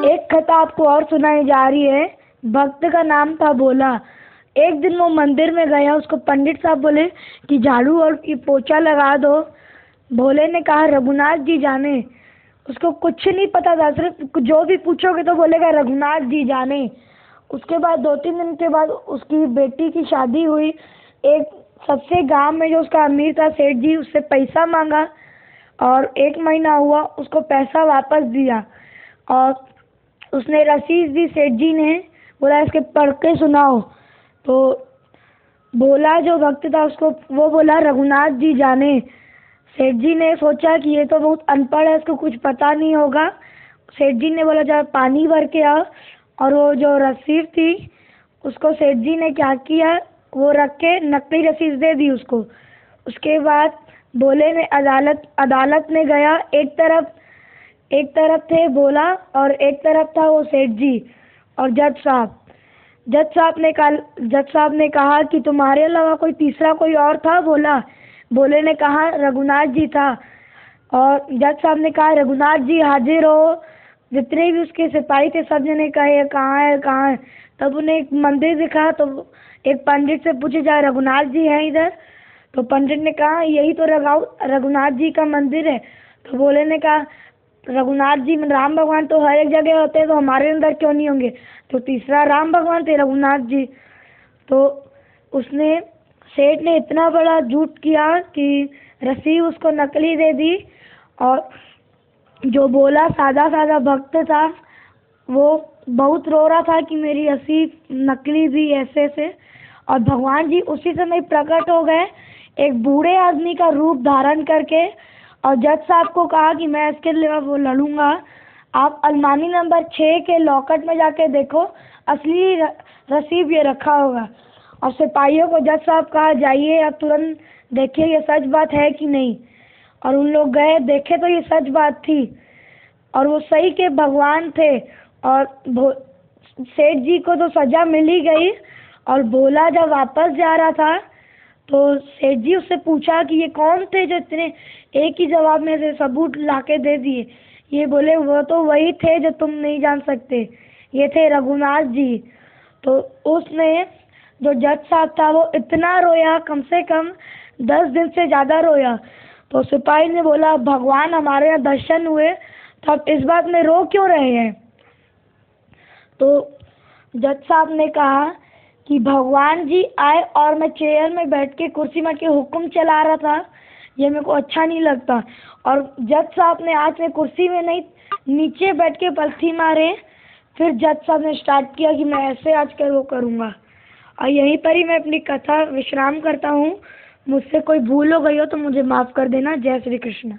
एक कथा आपको और सुनाई जा रही है। भक्त का नाम था भोला। एक दिन वो मंदिर में गया। उसको पंडित साहब बोले कि झाड़ू और की पोछा लगा दो। भोले ने कहा रघुनाथ जी जाने। उसको कुछ नहीं पता था, सिर्फ जो भी पूछोगे तो बोलेगा रघुनाथ जी जाने। उसके बाद 2-3 दिन के बाद उसकी बेटी की शादी हुई। एक सबसे गांव में जो उसका अमीर था सेठ जी, उससे पैसा मांगा और 1 महीना हुआ, उसको पैसा वापस दिया और उसने रसीद दी। सेठ जी ने बोला इसके पढ़ के सुनाओ। तो भोला जो भक्त था उसको वो बोला रघुनाथ जी जाने। सेठ जी ने सोचा कि ये तो बहुत अनपढ़ है, इसको कुछ पता नहीं होगा। सेठ जी ने बोला जब पानी भर के आओ, और वो जो रसीद थी उसको सेठ जी ने क्या किया, वो रख के नकली रसीद दे दी उसको। उसके बाद भोले ने अदालत में गया। एक तरफ थे भोला और एक तरफ था वो सेठ जी और जज साहब। जज साहब ने कहा कि तुम्हारे अलावा कोई तीसरा कोई और था बोला। भोले ने कहा रघुनाथ जी था। और जज साहब ने कहा रघुनाथ जी हाजिर हो। जितने भी उसके सिपाही थे सब जने कहे कहाँ है कहाँ है। तब उन्हें एक मंदिर दिखा तो एक पंडित से पूछे जाए रघुनाथ जी हैं इधर। तो पंडित ने कहा यही तो रघुनाथ जी का मंदिर है। तो भोले ने कहा रघुनाथ जी में राम भगवान तो हर एक जगह होते हैं, तो हमारे अंदर क्यों नहीं होंगे। तो तीसरा राम भगवान थे रघुनाथ जी। तो उसने सेठ ने इतना बड़ा झूठ किया कि रसीद उसको नकली दे दी। और जो बोला सादा भक्त था वो बहुत रो रहा था कि मेरी रसीद नकली दी ऐसे से। और भगवान जी उसी समय प्रकट हो गए एक बूढ़े आदमी का रूप धारण करके। और जज साहब को कहा कि मैं इसके लिए वो लड़ूंगा। आप अलमारी नंबर 6 के लॉकर में जाके देखो, असली रसीद ये रखा होगा। और सिपाहियों को जज साहब कहा जाइए अब तुरंत देखिए ये सच बात है कि नहीं। और उन लोग गए, देखे तो ये सच बात थी और वो सही के भगवान थे। और सेठ जी को तो सजा मिल ही गई। और भोला जब वापस जा रहा था तो सेठ जी उससे पूछा कि ये कौन थे जो इतने एक ही जवाब में से सबूत लाके दे दिए। ये बोले वो तो वही थे जो तुम नहीं जान सकते, ये थे रघुनाथ जी। तो उसने जो जज साहब था वो इतना रोया, कम से कम 10 दिन से ज़्यादा रोया। तो सिपाही ने बोला भगवान हमारे यहाँ दर्शन हुए तो आप इस बात में रो क्यों रहे हैं। तो जज साहब ने कहा कि भगवान जी आए और मैं चेयर में बैठ के कुर्सी में के हुक्म चला रहा था, ये मेरे को अच्छा नहीं लगता। और जज साहब ने आज में कुर्सी में नहीं नीचे बैठ के पलथी मारे। फिर जज साहब ने स्टार्ट किया कि मैं ऐसे आज कर वो करूँगा। और यहीं पर ही मैं अपनी कथा विश्राम करता हूँ। मुझसे कोई भूल हो गई हो तो मुझे माफ़ कर देना। जय श्री कृष्ण।